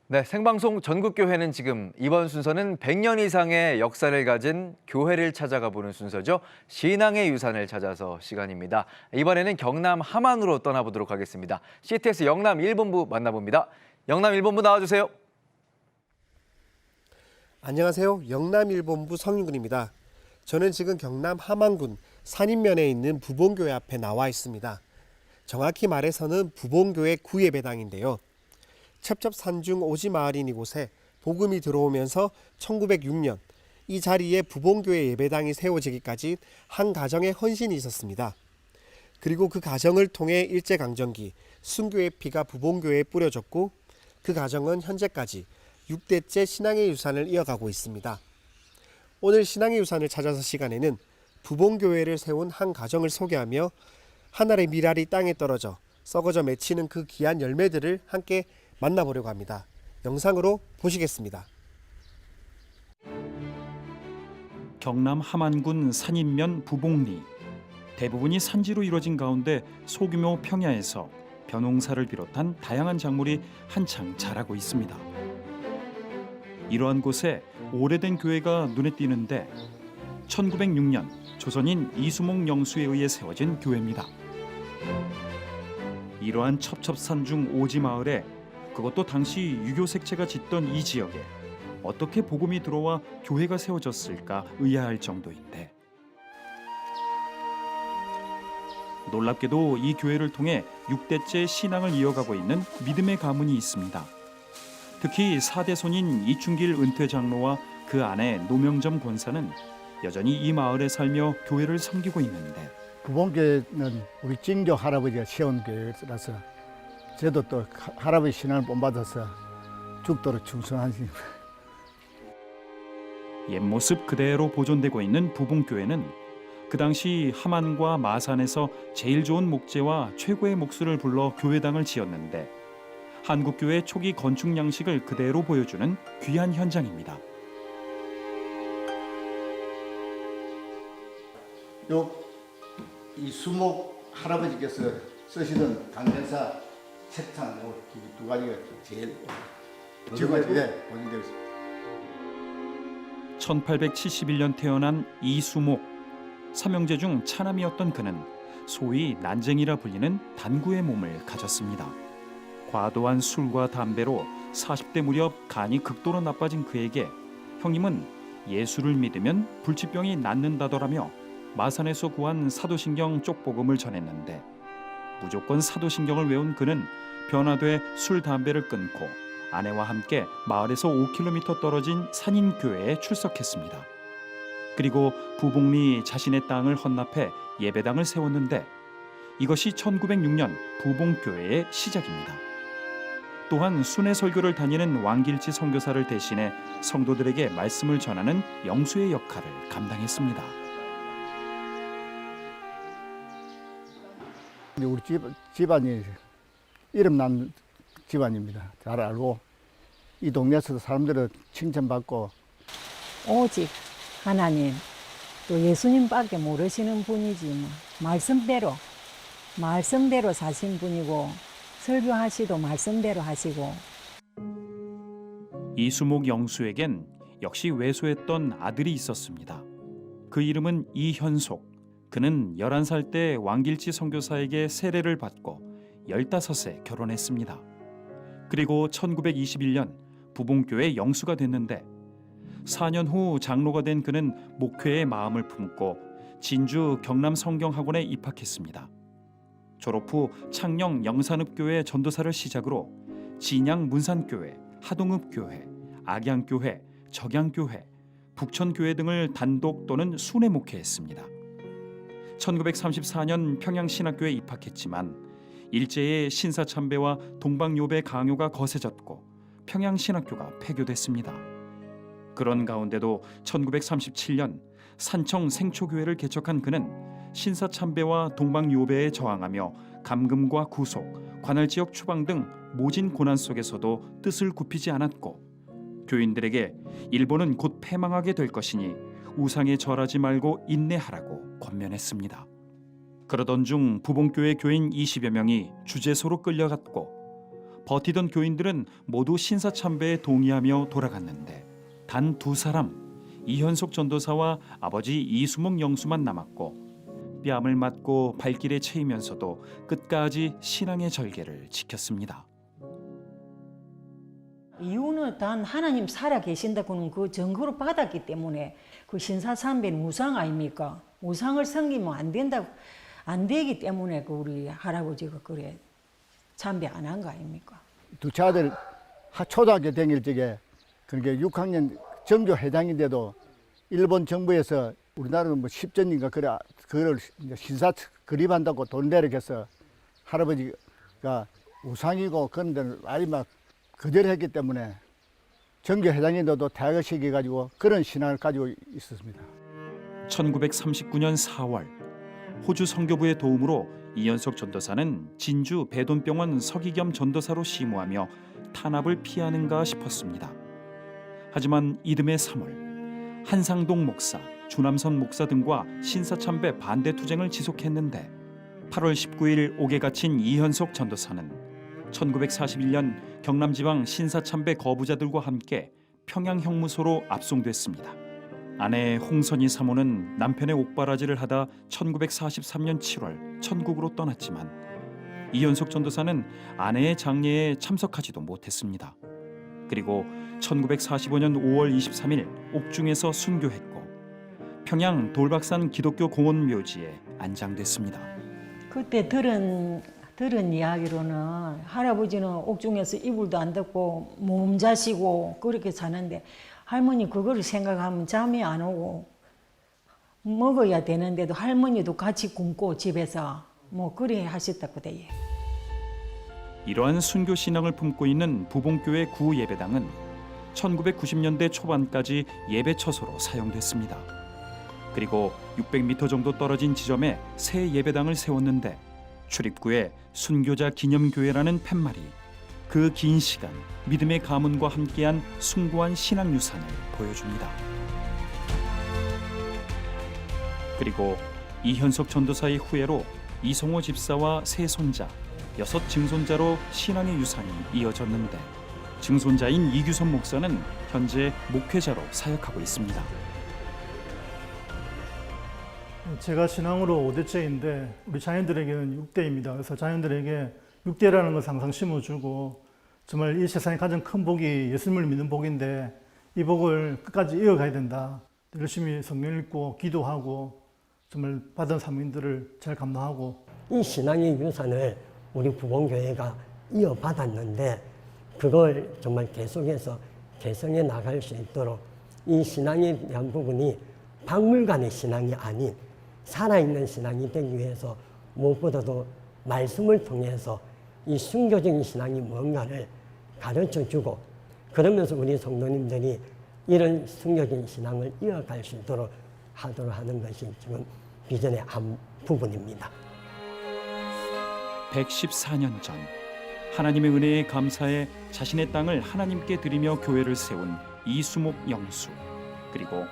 네, 생방송 전국교회는 지금 이번 순서는 100년 이상의 역사를 가진 교회를 찾아가 보는 순서죠. 신앙의 유산을 찾아서 시간입니다. 이번에는 경남 함안으로 떠나보도록 하겠습니다. CTS 영남 1본부 만나봅니다. 영남 1본부 나와주세요. 안녕하세요. 영남 1본부 성윤근입니다. 저는 지금 경남 함안군 산인면에 있는 부봉교회 앞에 나와 있습니다. 정확히 말해서는 부봉교회 구예배당인데요. 첩첩산중 오지마을인 이곳에 복음이 들어오면서 1906년 이 자리에 부봉교회 예배당이 세워지기까지 한 가정의 헌신이 있었습니다. 그리고 그 가정을 통해 일제강점기 순교의 피가 부봉교회에 뿌려졌고 그 가정은 현재까지 6대째 신앙의 유산을 이어가고 있습니다. 오늘 신앙의 유산을 찾아서 시간에는 부봉교회를 세운 한 가정을 소개하며 하늘의 미랄이 땅에 떨어져 썩어져 맺히는 그 귀한 열매들을 함께 만나보려고 합니다. 영상으로 보시겠습니다. 경남 함안군 산인면 부봉리. 대부분이 산지로 이루어진 가운데 소규모 평야에서 벼농사를 비롯한 다양한 작물이 한창 자라고 있습니다. 이러한 곳에 오래된 교회가 눈에 띄는데 1906년 조선인 이수목 영수에 의해 세워진 교회입니다. 이러한 첩첩산중 오지마을에, 그것도 당시 유교 색채가 짙던 이 지역에 어떻게 복음이 들어와 교회가 세워졌을까 의아할 정도인데, 놀랍게도 이 교회를 통해 6대째 신앙을 이어가고 있는 믿음의 가문이 있습니다. 특히 4대 손인 이춘길 은퇴 장로와 그 아내 노명점 권사는 여전히 이 마을에 살며 교회를 섬기고 있는데, 부봉교회는 우리 징조 할아버지가 세운 교회라서 저도 또 할아버지 신앙을 본받아서 죽도록 충성하신. 옛 모습 그대로 보존되고 있는 부봉교회는 그 당시 함안과 마산에서 제일 좋은 목재와 최고의 목수를 불러 교회당을 지었는데, 한국교회 초기 건축 양식을 그대로 보여주는 귀한 현장입니다. 이 수목 할아버지께서 쓰시던 강전사 책상 두 가지가 제일 보존되어 있습니다. 1871년 태어난 이수목. 삼형제 중 차남이었던 그는 소위 난쟁이라 불리는 단구의 몸을 가졌습니다. 과도한 술과 담배로 40대 무렵 간이 극도로 나빠진 그에게 형님은 예수를 믿으면 불치병이 낫는다더라며 마산에서 구한 사도신경 쪽복음을 전했는데, 무조건 사도신경을 외운 그는 변화돼 술 담배를 끊고 아내와 함께 마을에서 5km 떨어진 산인교회에 출석했습니다. 그리고 부봉리 자신의 땅을 헌납해 예배당을 세웠는데, 이것이 1906년 부봉교회의 시작입니다. 또한 순회 설교를 다니는 왕길치 선교사를 대신해 성도들에게 말씀을 전하는 영수의 역할을 감당했습니다. 우리 집안이 이름난 집안입니다. 잘 알고 이 동네에서도 사람들은 칭찬받고, 오직 하나님, 또 예수님밖에 모르시는 분이지 뭐. 말씀대로 사신 분이고, 설교하시도 말씀대로 하시고. 이수목 영수에겐 역시 외소했던 아들이 있었습니다. 그 이름은 이현속. 그는 11살 때 왕길치 선교사에게 세례를 받고 15세 결혼했습니다. 그리고 1921년 부봉교회 영수가 됐는데, 4년 후 장로가 된 그는 목회의 마음을 품고 진주 경남성경학원에 입학했습니다. 졸업 후 창녕 영산읍교회 전도사를 시작으로 진양 문산교회, 하동읍교회, 악양교회, 적양교회, 북천교회 등을 단독 또는 순회 목회했습니다. 1934년 평양신학교에 입학했지만 일제의 신사참배와 동방요배 강요가 거세졌고 평양신학교가 폐교됐습니다. 그런 가운데도 1937년 산청 생초교회를 개척한 그는 신사참배와 동방요배에 저항하며 감금과 구속, 관할지역 추방 등 모진 고난 속에서도 뜻을 굽히지 않았고, 교인들에게 일본은 곧 패망하게 될 것이니 우상에 절하지 말고 인내하라고 권면했습니다. 그러던 중 부봉교회 교인 20여 명이 주재소로 끌려갔고, 버티던 교인들은 모두 신사참배에 동의하며 돌아갔는데 단 2사람, 이현속 전도사와 아버지 이수목 영수만 남았고 뺨을 맞고 발길에 채이면서도 끝까지 신앙의 절개를 지켰습니다. 이유는 단 하나님 살아 계신다고는 그 증거로 받았기 때문에 그 신사참배는 우상 아닙니까? 우상을 섬기면 안 된다고 안 되기 때문에 그 우리 할아버지가 그래 참배 안 한 거 아닙니까? 두 차들 초등학교 다닐 적에 그렇게 6학년 정교 회장인데도 일본 정부에서 우리나라는 뭐 10전인가 그걸 신사 그립한다고 돈 내려서 할아버지가 우상이고 그런 데는 아예 막 거절했기 때문에 정교 회장인데도 대학을 시켜가지고 그런 신앙을 가지고 있었습니다. 1939년 4월 호주 선교부의 도움으로 이현석 전도사는 진주 배돈병원 서기겸 전도사로 심우하며 탄압을 피하는가 싶었습니다. 하지만 이듬해 3월 한상동 목사, 주남선 목사 등과 신사참배 반대 투쟁을 지속했는데 8월 19일 옥에 갇힌 이현석 전도사는 1941년 경남지방 신사참배 거부자들과 함께 평양 형무소로 압송됐습니다. 아내 홍선희 사모는 남편의 옥바라지를 하다 1943년 7월 천국으로 떠났지만 이현석 전도사는 아내의 장례에 참석하지도 못했습니다. 그리고 1945년 5월 23일 옥중에서 순교했고 평양 돌박산 기독교 공원 묘지에 안장됐습니다. 그때 들은 이야기로는 할아버지는 옥중에서 이불도 안 덮고 몸자시고 그렇게 사는데 할머니 그거를 생각하면 잠이 안 오고 먹어야 되는데도 할머니도 같이 굶고 집에서 뭐 그래 하셨다고 돼요. 이러한 순교 신앙을 품고 있는 부봉교회 구 예배당은 1990년대 초반까지 예배 처소로 사용됐습니다. 그리고 600m 정도 떨어진 지점에 새 예배당을 세웠는데 출입구에 순교자 기념교회라는 팻말이 그 긴 시간 믿음의 가문과 함께한 숭고한 신앙 유산을 보여줍니다. 그리고 이현석 전도사의 후예로 이성호 집사와 세 손자, 6 증손자로 신앙의 유산이 이어졌는데 증손자인 이규선 목사는 현재 목회자로 사역하고 있습니다. 제가 신앙으로 5대째인데 우리 자녀들에게는 6대입니다. 그래서 자녀들에게 6대라는 것을 항상 심어주고 정말 이 세상에 가장 큰 복이 예수님을 믿는 복인데 이 복을 끝까지 이어가야 된다. 열심히 성경 읽고 기도하고 정말 받은 사명들을 잘 감당하고 이 신앙의 유산을 우리 부봉교회가 이어받았는데 그걸 정말 계속해서 개성해 나갈 수 있도록 이 신앙에 대한 부분이 박물관의 신앙이 아닌 살아있는 신앙이 되기 위해서 무엇보다도 말씀을 통해서 이 순교적인 신앙이 뭔가를 가르쳐주고 그러면서 우리 성도님들이 이런 순교적인 신앙을 이어갈 수 있도록 하도록 하는 것이 지금 비전의 한 부분입니다. 114년 전 하나님의 은혜에 감사해 자신의 땅을 하나님께 드리며 교회를 세운 이수목 영수, 그리고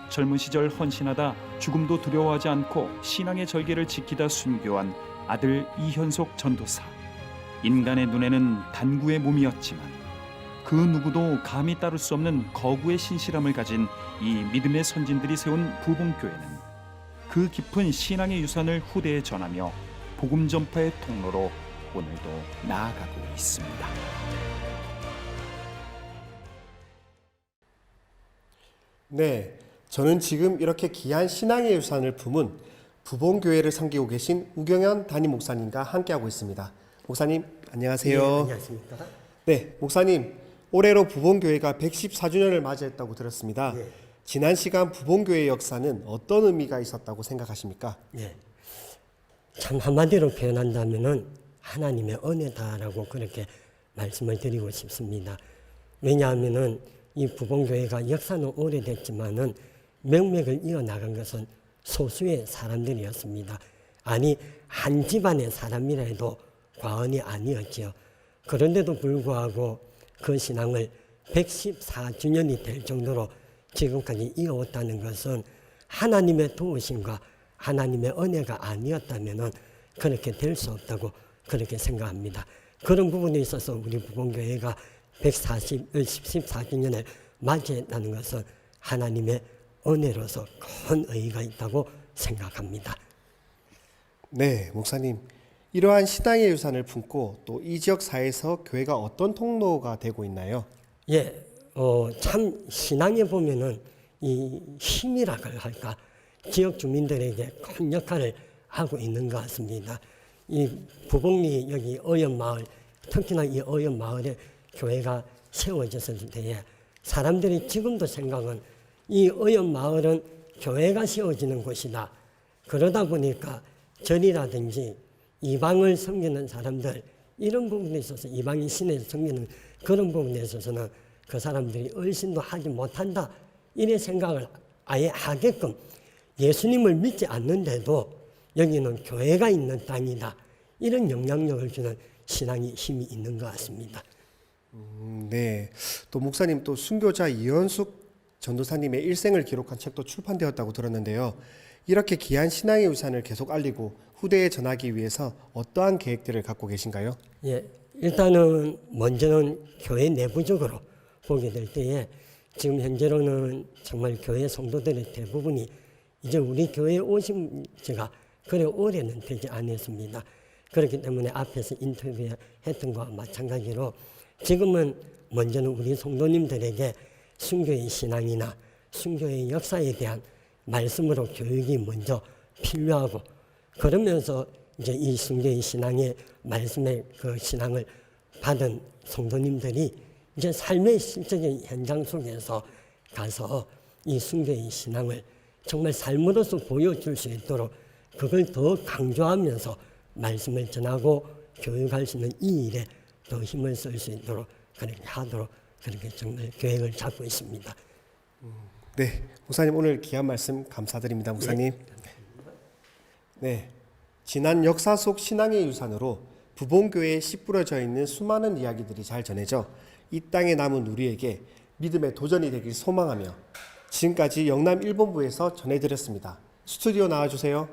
젊은 시절 헌신하다 죽음도 두려워하지 않고 신앙의 절개를 지키다 순교한 아들 이현속 전도사. 인간의 눈에는 단구의 몸이었지만 그 누구도 감히 따를 수 없는 거구의 신실함을 가진 이 믿음의 선진들이 세운 부봉교회는 그 깊은 신앙의 유산을 후대에 전하며 복음 전파의 통로로 오늘도 나아가고 있습니다. 네, 저는 지금 이렇게 귀한 신앙의 유산을 품은 부봉교회를 섬기고 계신 우경현 담임 목사님과 함께하고 있습니다. 목사님 안녕하세요. 네, 안녕하십니까? 네, 목사님 올해로 부봉교회가 114주년을 맞이했다고 들었습니다. 네. 지난 시간 부봉교회의 역사는 어떤 의미가 있었다고 생각하십니까? 네. 참 한마디로 표현한다면은 하나님의 은혜다라고 그렇게 말씀을 드리고 싶습니다. 왜냐하면은 이 부봉교회가 역사는 오래됐지만은 명맥을 이어나간 것은 소수의 사람들이었습니다. 아니 한 집안의 사람이라 해도 과언이 아니었지요. 그런데도 불구하고 그 신앙을 114주년이 될 정도로 지금까지 이어왔다는 것은 하나님의 도우심과 하나님의 은혜가 아니었다면 그렇게 될 수 없다고 그렇게 생각합니다. 그런 부분에 있어서 우리 부봉교회가 114주년을 맞이했다는 것은 하나님의 은혜로서 큰 의의가 있다고 생각합니다. 네, 목사님. 이러한 신앙의 유산을 품고 또 이 지역 사회에서 교회가 어떤 통로가 되고 있나요? 예, 참 신앙에 보면은 이 힘이라고 할까 지역 주민들에게 큰 역할을 하고 있는 것 같습니다. 이 부봉리 여기 어연마을, 특히나 이 어연마을에 교회가 세워졌을 때에 사람들이 지금도 생각은 이 어연마을은 교회가 세워지는 곳이다. 그러다 보니까 절이라든지 이방을 섬기는 사람들 이런 부분에 있어서 이방인 신을 섬기는 그런 부분에 있어서는 그 사람들이 얼씬도 하지 못한다 이런 생각을 아예 하게끔 예수님을 믿지 않는데도 여기는 교회가 있는 땅이다 이런 영향력을 주는 신앙의 힘이 있는 것 같습니다. 네. 또 목사님 또 순교자 이현숙 전도사님의 일생을 기록한 책도 출판되었다고 들었는데요. 이렇게 귀한 신앙의 유산을 계속 알리고 후대에 전하기 위해서 어떠한 계획들을 갖고 계신가요? 예, 일단은 먼저는 교회 내부적으로 보게 될 때에 지금 현재로는 정말 교회 성도들의 대부분이 이제 우리 교회에 오신 지가 그래 오래는 되지 않았습니다. 그렇기 때문에 앞에서 인터뷰했던 것과 마찬가지로 지금은 먼저는 우리 성도님들에게 순교의 신앙이나 순교의 역사에 대한 말씀으로 교육이 먼저 필요하고 그러면서 이제 이 순교의 신앙의 말씀의 그 신앙을 받은 성도님들이 이제 삶의 실적인 현장 속에서 가서 이 순교의 신앙을 정말 삶으로서 보여줄 수 있도록 그걸 더 강조하면서 말씀을 전하고 교육할 수 있는 이 일에 더 힘을 쓸 수 있도록 그렇게 하도록 그렇게 정말 계획을 잡고 있습니다. 네, 목사님 오늘 귀한 말씀 감사드립니다, 목사님. 네, 지난 역사 속 신앙의 유산으로 부봉교회에 씨뿌려져 있는 수많은 이야기들이 잘 전해져 이 땅에 남은 우리에게 믿음의 도전이 되길 소망하며 지금까지 영남 1본부에서 전해드렸습니다. 스튜디오 나와주세요.